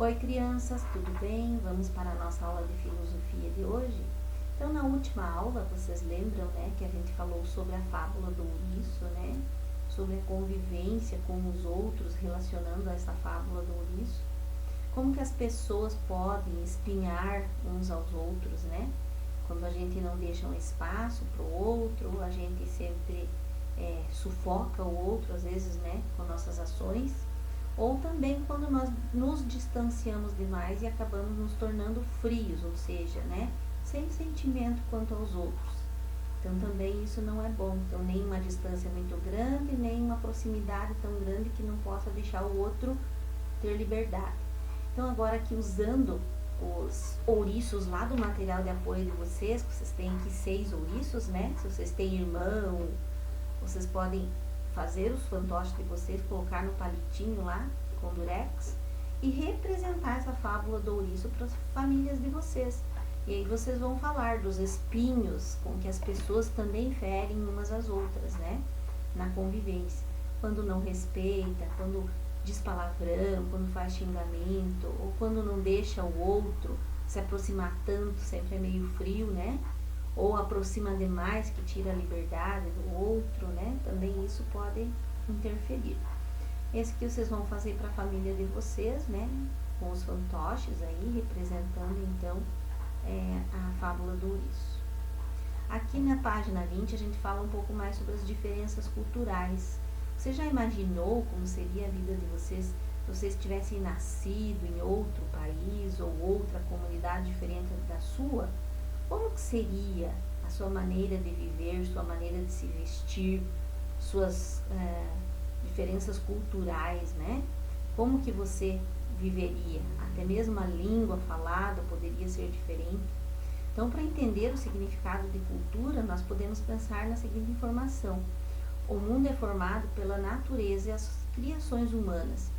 Oi crianças, tudo bem? Vamos para a nossa aula de filosofia de hoje? Então na última aula, vocês lembram, né, que a gente falou sobre a fábula do ouriço, né? Sobre a convivência com os outros relacionando a essa fábula do ouriço. Como que as pessoas podem espinhar uns aos outros, né? Quando a gente não deixa um espaço para o outro, a gente sempre sufoca o outro, às vezes, né, com nossas ações. Ou também quando nós nos distanciamos demais e acabamos nos tornando frios, ou seja, né, sem sentimento quanto aos outros. Então também isso não é bom. Então nem uma distância muito grande, nem uma proximidade tão grande que não possa deixar o outro ter liberdade. Então agora aqui usando os ouriços lá do material de apoio de vocês têm aqui 6 ouriços, né? Se vocês têm irmão, vocês podem fazer os fantoches de vocês, colocar no palitinho lá, com durex, e representar essa fábula do ouriço para as famílias de vocês. E aí vocês vão falar dos espinhos com que as pessoas também ferem umas às outras, né? Na convivência. Quando não respeita, quando diz palavrão, quando faz xingamento, ou quando não deixa o outro se aproximar tanto, sempre é meio frio, né? Ou aproxima demais, que tira a liberdade do outro, né? Também isso pode interferir. Esse que vocês vão fazer para a família de vocês, né? Com os fantoches aí, representando então a fábula do ouriço. Aqui na página 20 a gente fala um pouco mais sobre as diferenças culturais. Você já imaginou como seria a vida de vocês se vocês tivessem nascido em outro país ou outra comunidade diferente da sua? Como que seria a sua maneira de viver, sua maneira de se vestir, suas diferenças culturais, né? Como que você viveria? Até mesmo a língua falada poderia ser diferente. Então, para entender o significado de cultura, nós podemos pensar na seguinte informação. O mundo é formado pela natureza e as criações humanas.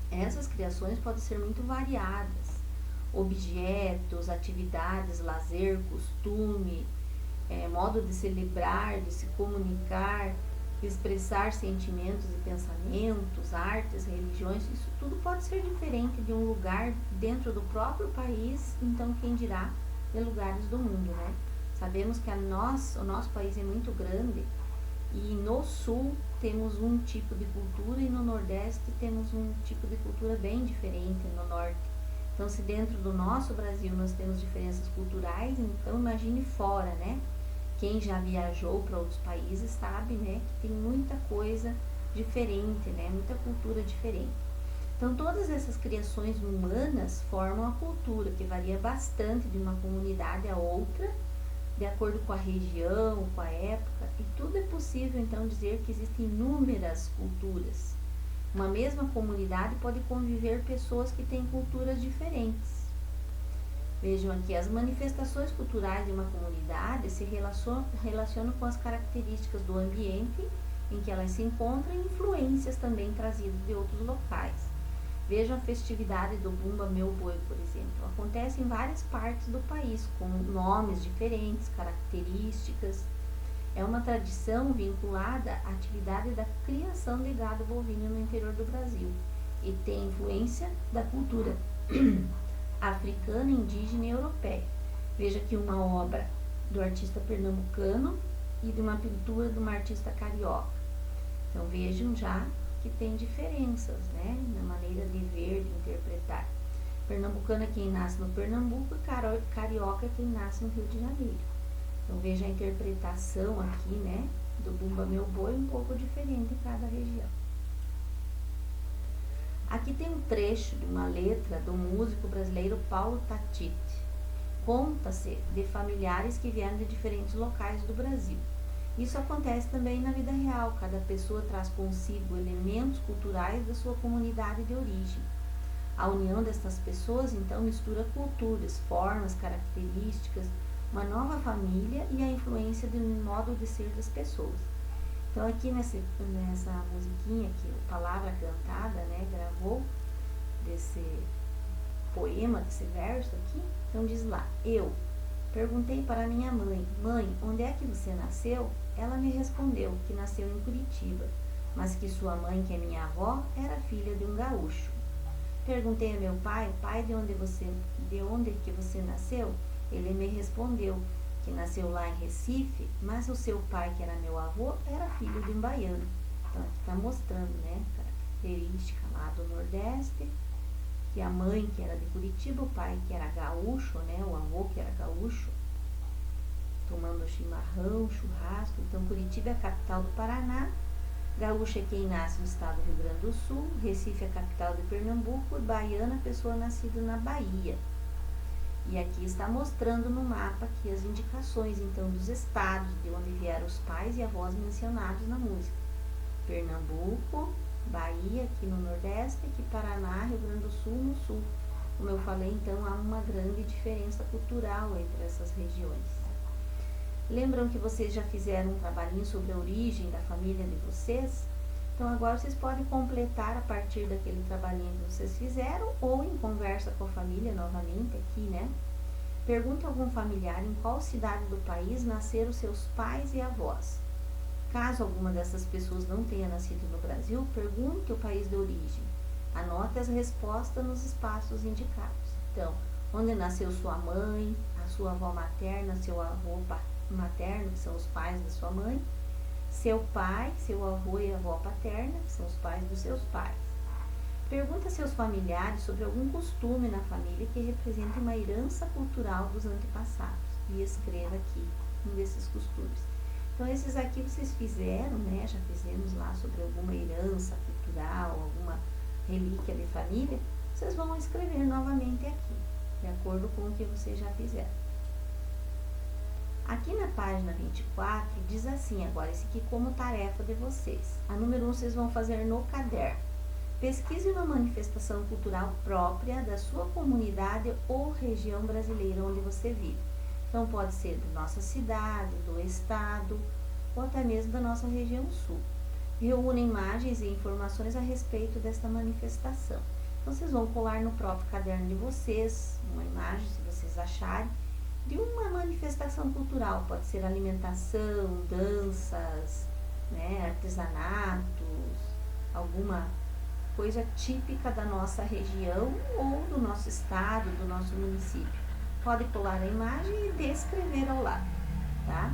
Essas criações podem ser muito variadas. Objetos, atividades, lazer, costume, modo de celebrar, de se comunicar, de expressar sentimentos e pensamentos, artes, religiões, isso tudo pode ser diferente de um lugar dentro do próprio país, então quem dirá de lugares do mundo, né? Sabemos que o nosso país é muito grande e no sul temos um tipo de cultura e no nordeste temos um tipo de cultura bem diferente no norte. Então, se dentro do nosso Brasil nós temos diferenças culturais, então imagine fora, né? Quem já viajou para outros países sabe, né, que tem muita coisa diferente, né? Muita cultura diferente. Então, todas essas criações humanas formam a cultura, que varia bastante de uma comunidade a outra, de acordo com a região, com a época, e tudo é possível, então, dizer que existem inúmeras culturas. Uma mesma comunidade pode conviver pessoas que têm culturas diferentes. Vejam aqui, as manifestações culturais de uma comunidade se relacionam com as características do ambiente em que elas se encontram e influências também trazidas de outros locais. Vejam a festividade do Bumba Meu Boi, por exemplo. Acontece em várias partes do país, com nomes diferentes, características. É uma tradição vinculada à atividade da criação de gado bovino no interior do Brasil e tem influência da cultura africana, indígena e europeia. Veja aqui uma obra do artista pernambucano e de uma pintura de uma artista carioca. Então vejam já que tem diferenças, né, na maneira de ver, de interpretar. Pernambucano é quem nasce no Pernambuco e carioca é quem nasce no Rio de Janeiro. Então veja a interpretação aqui, né, do Bumba Meu Boi, um pouco diferente em cada região. Aqui tem um trecho de uma letra do músico brasileiro Paulo Tatite. Conta-se de familiares que vieram de diferentes locais do Brasil. Isso acontece também na vida real, cada pessoa traz consigo elementos culturais da sua comunidade de origem. A união dessas pessoas, então, mistura culturas, formas, características, uma nova família e a influência do modo de ser das pessoas. Então aqui nessa musiquinha que o Palavra Cantada, né, gravou desse poema, desse verso aqui, então diz lá: eu perguntei para minha mãe: mãe, onde é que você nasceu? Ela me respondeu que nasceu em Curitiba, mas que sua mãe, que é minha avó, era filha de um gaúcho. Perguntei a meu pai, pai, de onde que você nasceu? Ele me respondeu que nasceu lá em Recife, mas o seu pai, que era meu avô, era filho de um baiano. Então, aqui está mostrando, né, característica lá do Nordeste, que a mãe, que era de Curitiba, o pai, que era gaúcho, né, o avô, que era gaúcho, tomando chimarrão, churrasco. Então, Curitiba é a capital do Paraná, gaúcho é quem nasce no estado do Rio Grande do Sul, Recife é a capital de Pernambuco, e baiana, pessoa nascida na Bahia. E aqui está mostrando no mapa aqui as indicações, então, dos estados de onde vieram os pais e avós mencionados na música. Pernambuco, Bahia, aqui no Nordeste, aqui Paraná, Rio Grande do Sul, no Sul. Como eu falei, então, há uma grande diferença cultural entre essas regiões. Lembram que vocês já fizeram um trabalhinho sobre a origem da família de vocês? Então, agora vocês podem completar a partir daquele trabalhinho que vocês fizeram ou em conversa com a família novamente aqui, né? Pergunte a algum familiar em qual cidade do país nasceram seus pais e avós. Caso alguma dessas pessoas não tenha nascido no Brasil, pergunte o país de origem. Anote as respostas nos espaços indicados. Então, onde nasceu sua mãe, a sua avó materna, seu avô materno, que são os pais da sua mãe, seu pai, seu avô e avó paterna, que são os pais dos seus pais. Pergunte a seus familiares sobre algum costume na família que represente uma herança cultural dos antepassados e escreva aqui um desses costumes. Então, esses aqui vocês fizeram, né? Já fizemos lá sobre alguma herança cultural, alguma relíquia de família. Vocês vão escrever novamente aqui, de acordo com o que vocês já fizeram. Aqui na página 24, diz assim agora, esse aqui como tarefa de vocês. A número 1 vocês vão fazer no caderno. Pesquise uma manifestação cultural própria da sua comunidade ou região brasileira onde você vive. Então, pode ser da nossa cidade, do estado, ou até mesmo da nossa região sul. Reúna imagens e informações a respeito desta manifestação. Então, vocês vão colar no próprio caderno de vocês, uma imagem, se vocês acharem, de uma manifestação cultural. Pode ser alimentação, danças, né, artesanatos, alguma coisa típica da nossa região ou do nosso estado, do nosso município. Pode colar a imagem e descrever ao lado, tá?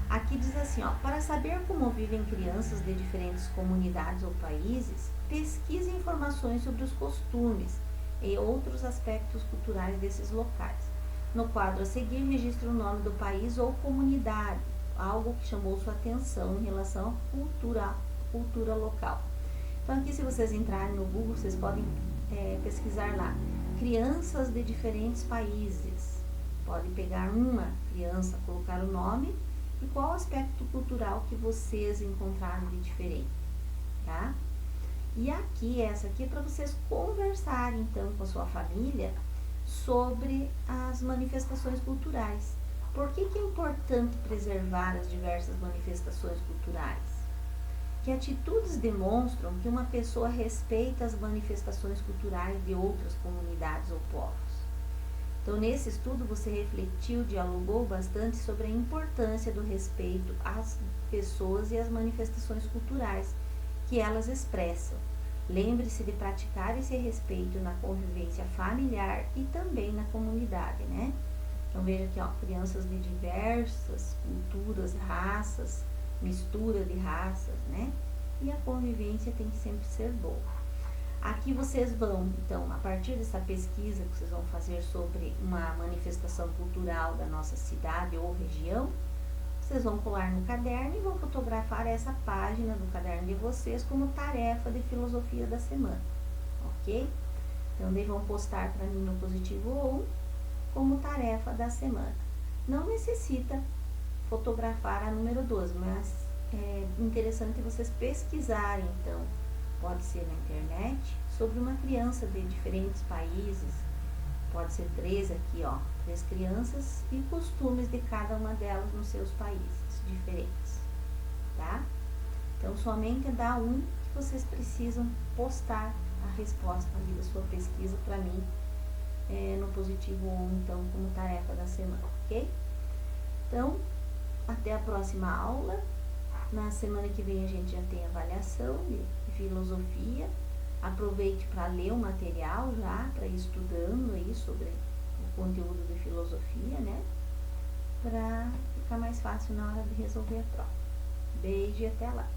Aqui diz assim, ó, para saber como vivem crianças de diferentes comunidades ou países, pesquise informações sobre os costumes e outros aspectos culturais desses locais. No quadro a seguir, registre o nome do país ou comunidade, algo que chamou sua atenção em relação à cultura local. Então, aqui, se vocês entrarem no Google, vocês podem pesquisar lá, crianças de diferentes países. Pode pegar uma criança, colocar o nome e qual aspecto cultural que vocês encontraram de diferente, tá? E aqui, essa aqui é para vocês conversarem, então, com a sua família sobre as manifestações culturais. Por que é importante preservar as diversas manifestações culturais? Que atitudes demonstram que uma pessoa respeita as manifestações culturais de outras comunidades ou povos? Então, nesse estudo, você refletiu, dialogou bastante sobre a importância do respeito às pessoas e às manifestações culturais que elas expressam. Lembre-se de praticar esse respeito na convivência familiar e também na comunidade, né? Então, veja aqui, ó, crianças de diversas culturas, raças, mistura de raças, né? E a convivência tem que sempre ser boa. Aqui vocês vão, então, a partir dessa pesquisa que vocês vão fazer sobre uma manifestação cultural da nossa cidade ou região, vocês vão colar no caderno e vão fotografar essa página do caderno de vocês como tarefa de filosofia da semana, ok? Então, daí vão postar para mim no positivo 1 como tarefa da semana. Não necessita fotografar a número 12, mas é interessante vocês pesquisarem, então, pode ser na internet, sobre uma criança de diferentes países, pode ser 3 aqui, ó, 3 crianças e costumes de cada uma delas nos seus países diferentes, tá? Então, somente dá um que vocês precisam postar a resposta ali da sua pesquisa para mim, no positivo 1, então, como tarefa da semana, ok? Então, até a próxima aula. Na semana que vem a gente já tem avaliação de filosofia. aproveite para ler o material já, para ir estudando aí sobre o conteúdo de filosofia, né? Para ficar mais fácil na hora de resolver a prova. Beijo e até lá!